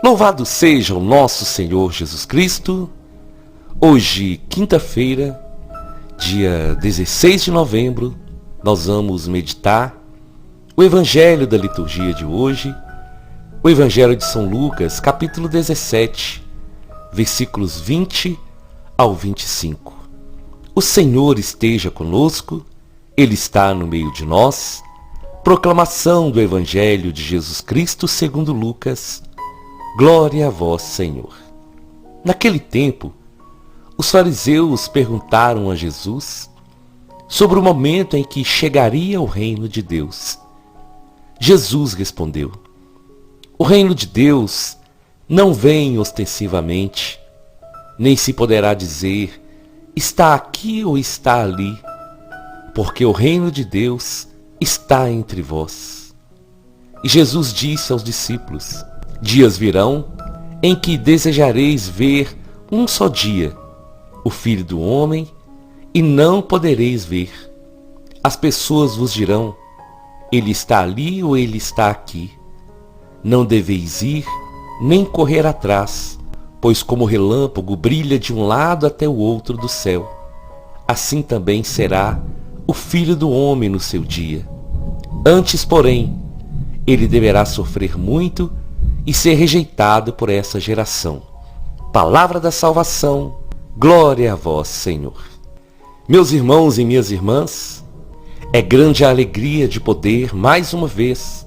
Louvado seja o nosso Senhor Jesus Cristo. Hoje, quinta-feira, dia 16 de novembro, nós vamos meditar o Evangelho da liturgia de hoje, o Evangelho de São Lucas, capítulo 17, versículos 20 ao 25. O Senhor esteja conosco, Ele está no meio de nós. Proclamação do Evangelho de Jesus Cristo segundo Lucas. Glória a vós, Senhor. Naquele tempo, os fariseus perguntaram a Jesus sobre o momento em que chegaria o reino de Deus. Jesus respondeu: o reino de Deus não vem ostensivamente, nem se poderá dizer está aqui ou está ali, porque o reino de Deus está entre vós. E Jesus disse aos discípulos: dias virão em que desejareis ver um só dia o Filho do Homem e não podereis ver. As pessoas vos dirão: ele está ali ou ele está aqui. Não deveis ir nem correr atrás, pois como o relâmpago brilha de um lado até o outro do céu, assim também será o Filho do Homem no seu dia. Antes, porém, ele deverá sofrer muito e ser rejeitado por essa geração. Palavra da salvação, glória a vós, Senhor. Meus irmãos e minhas irmãs, é grande a alegria de poder, mais uma vez,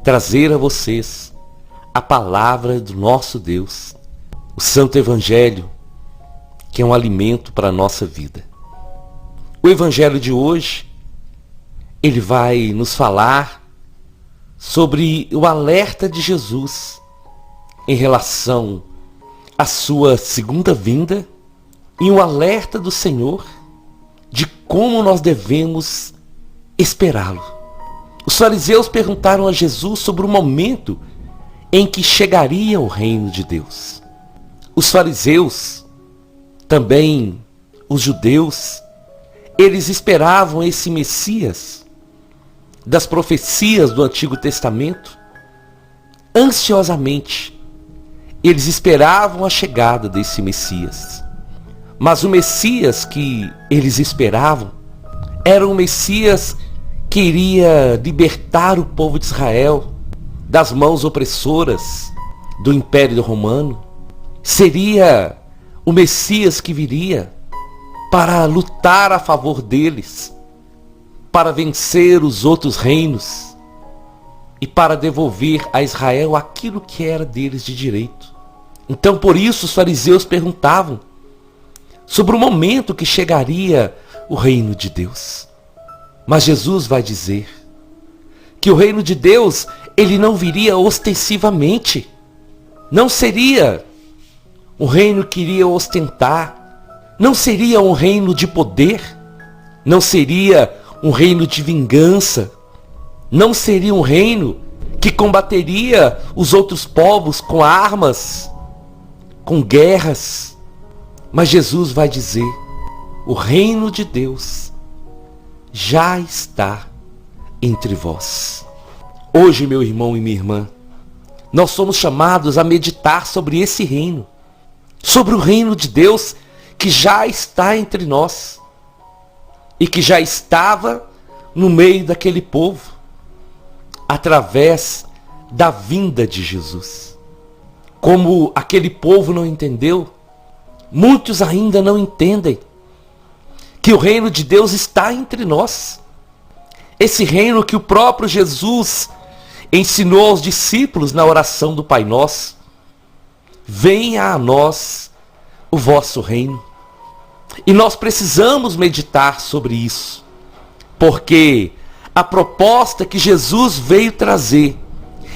trazer a vocês a palavra do nosso Deus, o Santo Evangelho, que é um alimento para a nossa vida. O Evangelho de hoje, ele vai nos falar sobre o alerta de Jesus em relação à sua segunda vinda e o alerta do Senhor de como nós devemos esperá-lo. Os fariseus perguntaram a Jesus sobre o momento em que chegaria o reino de Deus. Os fariseus, também os judeus, eles esperavam esse Messias das profecias do Antigo Testamento ansiosamente. Eles esperavam a chegada desse Messias. Mas o Messias que eles esperavam era um Messias que iria libertar o povo de Israel das mãos opressoras do Império Romano. Seria o Messias que viria para lutar a favor deles, para vencer os outros reinos e para devolver a Israel aquilo que era deles de direito. Então, por isso, os fariseus perguntavam sobre o momento que chegaria o reino de Deus. Mas Jesus vai dizer que o reino de Deus, ele não viria ostensivamente. Não seria um reino que iria ostentar. Não seria um reino de poder. Não seria um reino de vingança. Não seria um reino que combateria os outros povos com armas, com guerras. Mas Jesus vai dizer: o reino de Deus já está entre vós. Hoje, meu irmão e minha irmã, nós somos chamados a meditar sobre esse reino, sobre o reino de Deus que já está entre nós e que já estava no meio daquele povo, através da vinda de Jesus. Como aquele povo não entendeu, muitos ainda não entendem que o reino de Deus está entre nós. Esse reino que o próprio Jesus ensinou aos discípulos na oração do Pai Nosso. Venha a nós o vosso reino. E nós precisamos meditar sobre isso, porque a proposta que Jesus veio trazer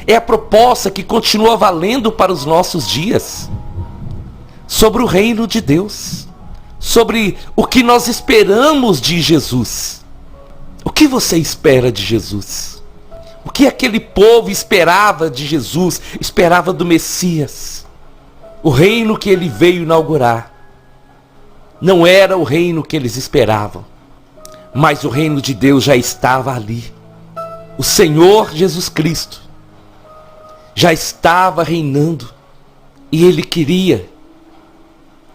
é a proposta que continua valendo para os nossos dias, sobre o reino de Deus, sobre o que nós esperamos de Jesus. O que você espera de Jesus? O que aquele povo esperava de Jesus, esperava do Messias? O reino que ele veio inaugurar não era o reino que eles esperavam, mas o reino de Deus já estava ali. O Senhor Jesus Cristo já estava reinando. E ele queria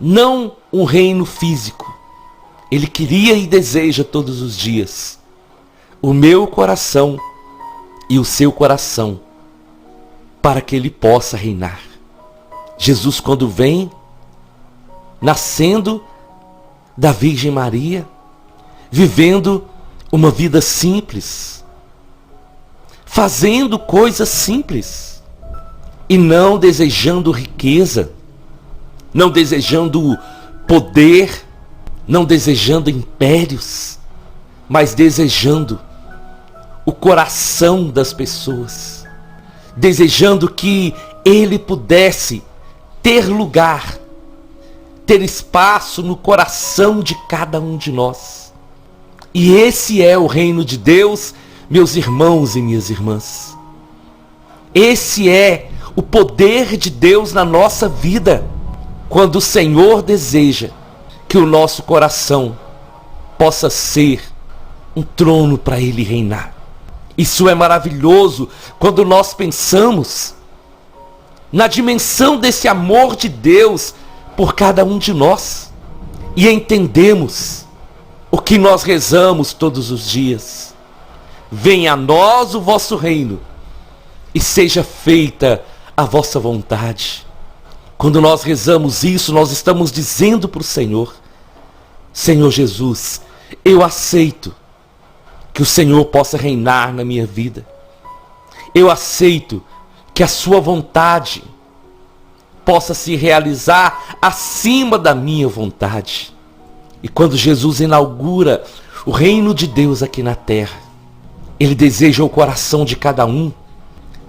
não um reino físico. Ele queria e deseja todos os dias o meu coração e o seu coração, para que ele possa reinar. Jesus, quando vem, nascendo da Virgem Maria, vivendo uma vida simples, fazendo coisas simples, e não desejando riqueza, não desejando poder, não desejando impérios, mas desejando o coração das pessoas, desejando que ele pudesse ter lugar, ter espaço no coração de cada um de nós. E esse é o reino de Deus, meus irmãos e minhas irmãs. Esse é o poder de Deus na nossa vida, quando o Senhor deseja que o nosso coração possa ser um trono para ele reinar. Isso é maravilhoso quando nós pensamos na dimensão desse amor de Deus por cada um de nós e entendemos o que nós rezamos todos os dias. Venha a nós o vosso reino e seja feita a vossa vontade. Quando nós rezamos isso, nós estamos dizendo para o Senhor: Senhor Jesus, eu aceito que o Senhor possa reinar na minha vida. Eu aceito que a sua vontade possa se realizar acima da minha vontade. E quando Jesus inaugura o reino de Deus aqui na terra, ele deseja o coração de cada um,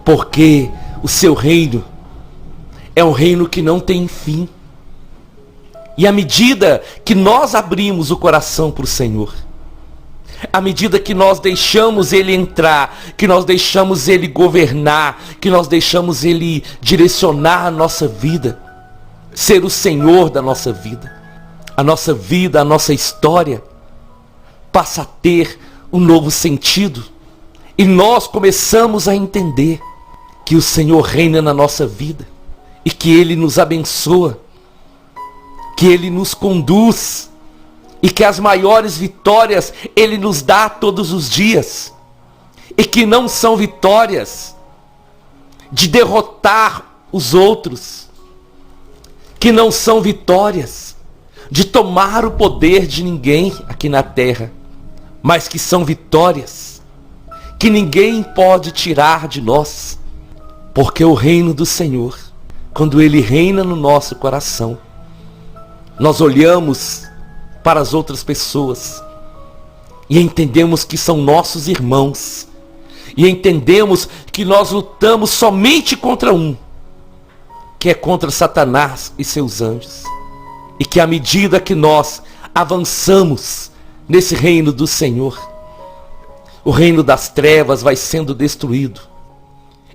porque o seu reino é um reino que não tem fim. E à medida que nós abrimos o coração para o Senhor, à medida que nós deixamos ele entrar, que nós deixamos ele governar, que nós deixamos ele direcionar a nossa vida, ser o Senhor da nossa vida, a nossa história passa a ter um novo sentido. E nós começamos a entender que o Senhor reina na nossa vida e que ele nos abençoa, que ele nos conduz e que as maiores vitórias ele nos dá todos os dias, e que não são vitórias de derrotar os outros, que não são vitórias de tomar o poder de ninguém aqui na terra, mas que são vitórias que ninguém pode tirar de nós, porque o reino do Senhor, quando ele reina no nosso coração, nós olhamos para as outras pessoas e entendemos que são nossos irmãos, e entendemos que nós lutamos somente contra um, que é contra Satanás e seus anjos, e que à medida que nós avançamos nesse reino do Senhor, o reino das trevas vai sendo destruído.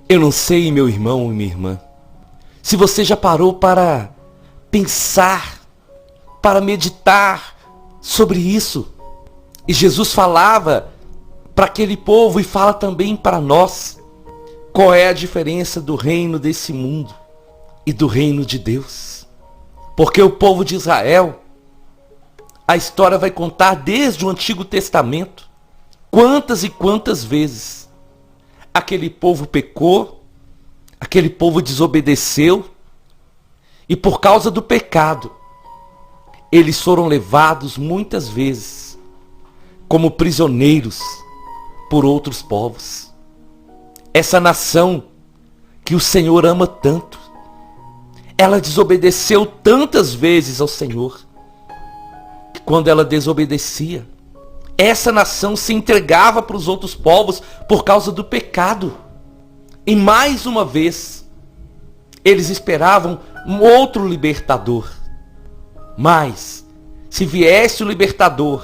Eu não sei, meu irmão e minha irmã, se você já parou para pensar, para meditar sobre isso. E Jesus falava para aquele povo e fala também para nós: qual é a diferença do reino desse mundo e do reino de Deus? Porque o povo de Israel, a história vai contar desde o Antigo Testamento, quantas e quantas vezes aquele povo pecou, aquele povo desobedeceu, e por causa do pecado, eles foram levados muitas vezes como prisioneiros por outros povos. Essa nação que o Senhor ama tanto, ela desobedeceu tantas vezes ao Senhor, que quando ela desobedecia, essa nação se entregava para os outros povos por causa do pecado. E mais uma vez, eles esperavam um outro libertador. Mas, se viesse o libertador,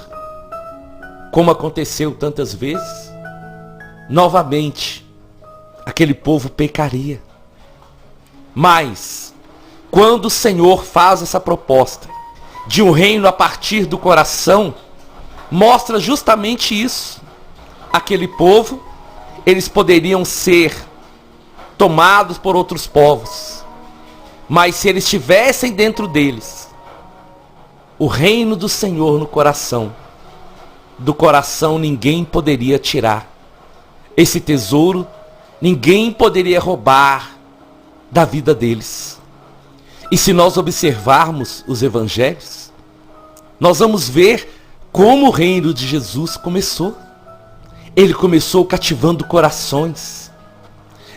como aconteceu tantas vezes, novamente, aquele povo pecaria. Mas, quando o Senhor faz essa proposta de um reino a partir do coração, mostra justamente isso. Aquele povo, eles poderiam ser tomados por outros povos, Mas se eles tivessem dentro deles o reino do Senhor no coração, do coração ninguém poderia tirar esse tesouro, ninguém poderia roubar da vida deles. E se nós observarmos os evangelhos, nós vamos ver como o reino de Jesus começou. Ele começou cativando corações.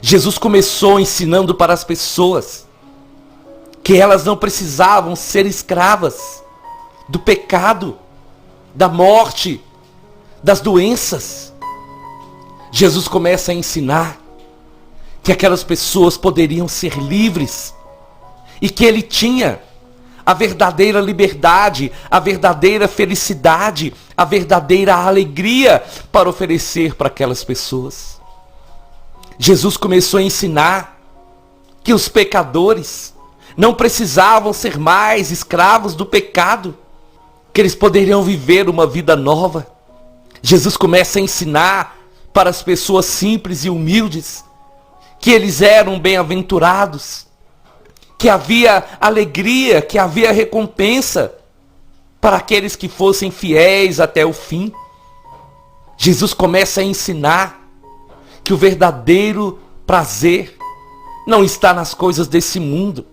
Jesus começou ensinando para as pessoas que elas não precisavam ser escravas do pecado, da morte, das doenças. Jesus começa a ensinar que aquelas pessoas poderiam ser livres e que ele tinha a verdadeira liberdade, a verdadeira felicidade, a verdadeira alegria para oferecer para aquelas pessoas. Jesus começou a ensinar que os pecadores não precisavam ser mais escravos do pecado, que eles poderiam viver uma vida nova. Jesus começa a ensinar para as pessoas simples e humildes que eles eram bem-aventurados, que havia alegria, que havia recompensa para aqueles que fossem fiéis até o fim. Jesus começa a ensinar que o verdadeiro prazer não está nas coisas desse mundo,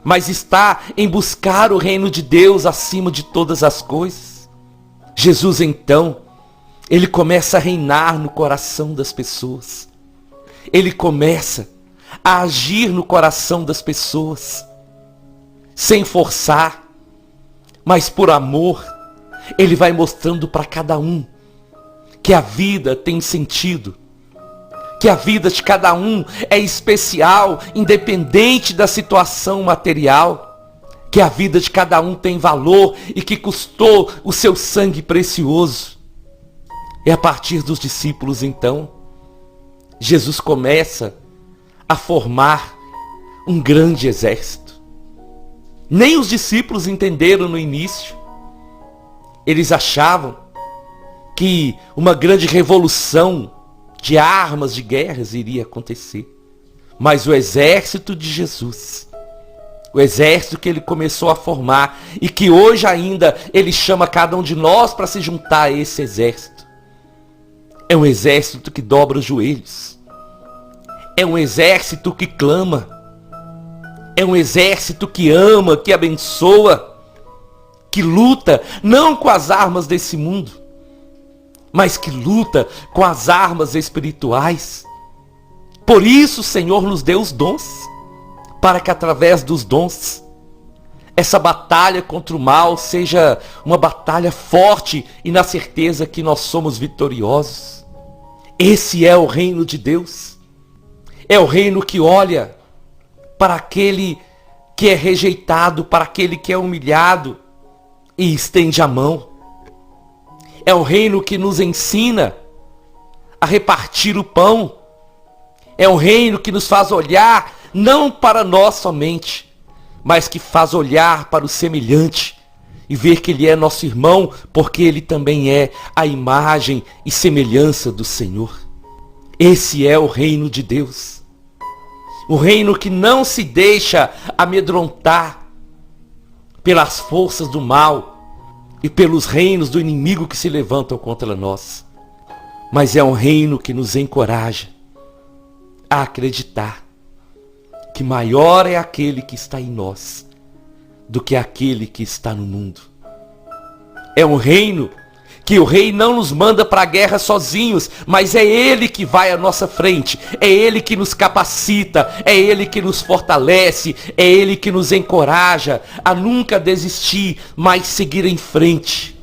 mas está em buscar o reino de Deus acima de todas as coisas. Jesus então, ele começa a reinar no coração das pessoas. Ele começa a agir no coração das pessoas, sem forçar, mas por amor. Ele vai mostrando para cada um que a vida tem sentido, que a vida de cada um é especial, independente da situação material, que a vida de cada um tem valor e que custou o seu sangue precioso. E a partir dos discípulos, então, Jesus começa a formar um grande exército. Nem os discípulos entenderam no início. Eles achavam que uma grande revolução de armas, de guerras iria acontecer. Mas o exército de Jesus, o exército que ele começou a formar e que hoje ainda ele chama cada um de nós para se juntar a esse exército, é um exército que dobra os joelhos. É um exército que clama. É um exército que ama, que abençoa, que luta não com as armas desse mundo, mas que luta com as armas espirituais. Por isso o Senhor nos deu os dons, para que através dos dons, essa batalha contra o mal seja uma batalha forte e na certeza que nós somos vitoriosos. Esse é o reino de Deus. É o reino que olha para aquele que é rejeitado, para aquele que é humilhado e estende a mão. É o reino que nos ensina a repartir o pão. É o reino que nos faz olhar não para nós somente, mas que faz olhar para o semelhante e ver que ele é nosso irmão, porque ele também é a imagem e semelhança do Senhor. Esse é o reino de Deus. O reino que não se deixa amedrontar pelas forças do mal e pelos reinos do inimigo que se levantam contra nós. Mas é um reino que nos encoraja a acreditar que maior é aquele que está em nós do que aquele que está no mundo. É um reino que o rei não nos manda para a guerra sozinhos, mas é ele que vai à nossa frente, é ele que nos capacita, é ele que nos fortalece, é ele que nos encoraja a nunca desistir, mas seguir em frente,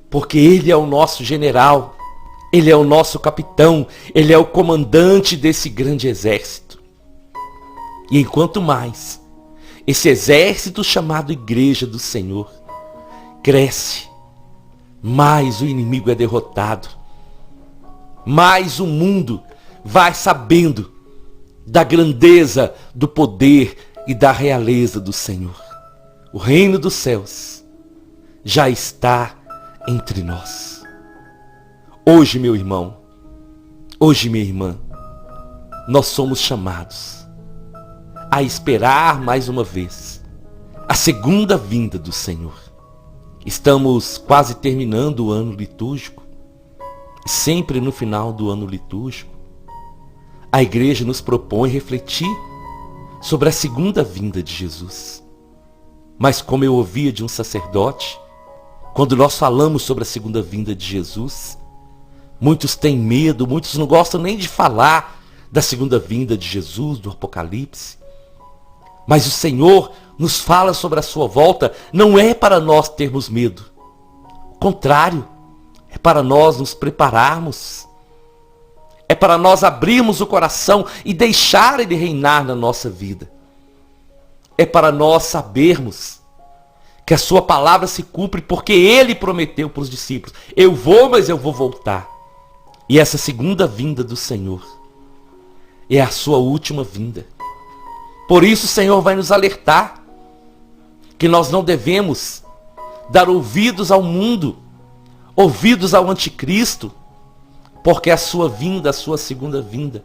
porque ele é o nosso general, ele é o nosso capitão, ele é o comandante desse grande exército. E enquanto mais esse exército chamado Igreja do Senhor cresce, mais o inimigo é derrotado, mais o mundo vai sabendo da grandeza, do poder e da realeza do Senhor. O reino dos céus já está entre nós. Hoje, meu irmão, hoje, minha irmã, nós somos chamados a esperar mais uma vez a segunda vinda do Senhor. Estamos quase terminando o ano litúrgico. Sempre no final do ano litúrgico, a igreja nos propõe refletir sobre a segunda vinda de Jesus. Mas como eu ouvia de um sacerdote, quando nós falamos sobre a segunda vinda de Jesus, muitos têm medo, muitos não gostam nem de falar da segunda vinda de Jesus, do Apocalipse. Mas o Senhor nos fala sobre a sua volta, não é para nós termos medo. Ao contrário, é para nós nos prepararmos. É para nós abrirmos o coração e deixar Ele reinar na nossa vida. É para nós sabermos que a sua palavra se cumpre porque Ele prometeu para os discípulos: eu vou, mas eu vou voltar. E essa segunda vinda do Senhor é a sua última vinda. Por isso o Senhor vai nos alertar que nós não devemos dar ouvidos ao mundo, ouvidos ao anticristo, porque a sua vinda, a sua segunda vinda,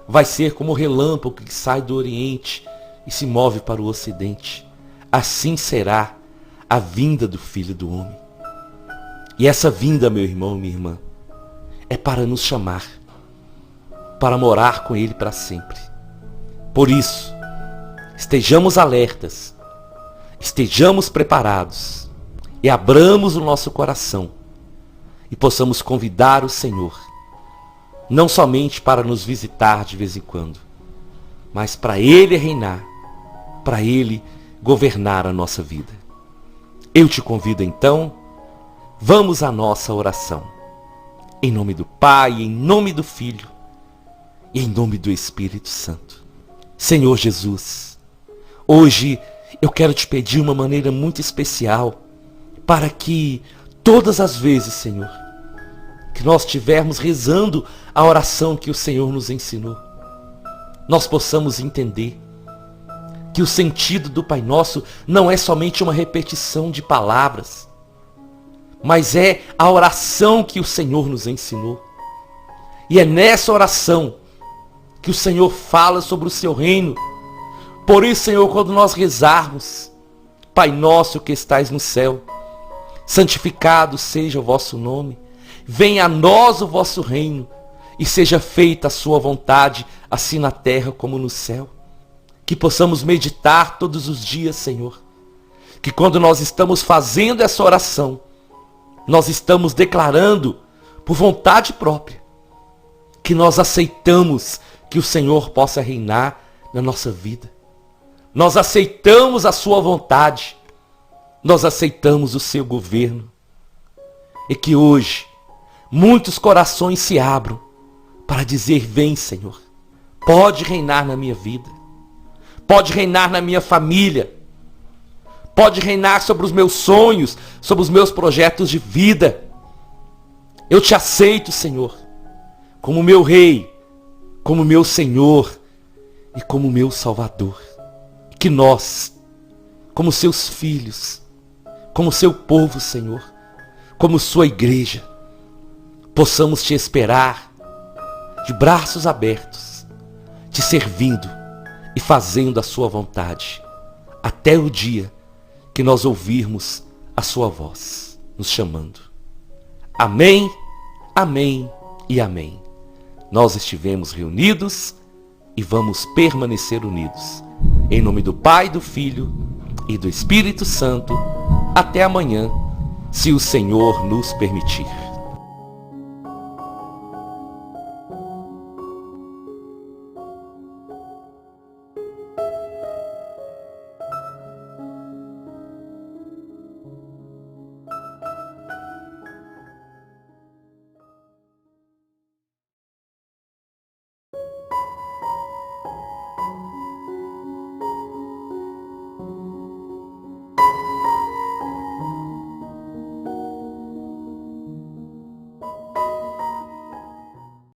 vai ser como o relâmpago que sai do Oriente e se move para o Ocidente. Assim será a vinda do Filho do Homem. E essa vinda, meu irmão e minha irmã, é para nos chamar, para morar com Ele para sempre. Por isso, estejamos alertas, estejamos preparados e abramos o nosso coração e possamos convidar o Senhor, não somente para nos visitar de vez em quando, mas para Ele reinar, para Ele governar a nossa vida. Eu te convido então, vamos à nossa oração. Em nome do Pai, em nome do Filho e em nome do Espírito Santo. Senhor Jesus, hoje eu quero te pedir uma maneira muito especial para que todas as vezes, Senhor, que nós estivermos rezando a oração que o Senhor nos ensinou, nós possamos entender que o sentido do Pai Nosso não é somente uma repetição de palavras, mas é a oração que o Senhor nos ensinou. E é nessa oração que o Senhor fala sobre o seu reino. Por isso, Senhor, quando nós rezarmos: Pai nosso que estais no céu, santificado seja o vosso nome, venha a nós o vosso reino, e seja feita a sua vontade, assim na terra como no céu. Que possamos meditar todos os dias, Senhor, que quando nós estamos fazendo essa oração, nós estamos declarando por vontade própria que nós aceitamos que o Senhor possa reinar na nossa vida. Nós aceitamos a sua vontade. Nós aceitamos o seu governo. E que hoje muitos corações se abram para dizer: vem, Senhor, pode reinar na minha vida. Pode reinar na minha família. Pode reinar sobre os meus sonhos, sobre os meus projetos de vida. Eu te aceito, Senhor, como meu Rei, como meu Senhor e como meu Salvador. Que nós, como seus filhos, como seu povo, Senhor, como sua igreja, possamos te esperar de braços abertos, te servindo e fazendo a sua vontade, até o dia que nós ouvirmos a sua voz nos chamando. Amém, amém e amém. Nós estivemos reunidos e vamos permanecer unidos. Em nome do Pai, do Filho e do Espírito Santo. Até amanhã, se o Senhor nos permitir.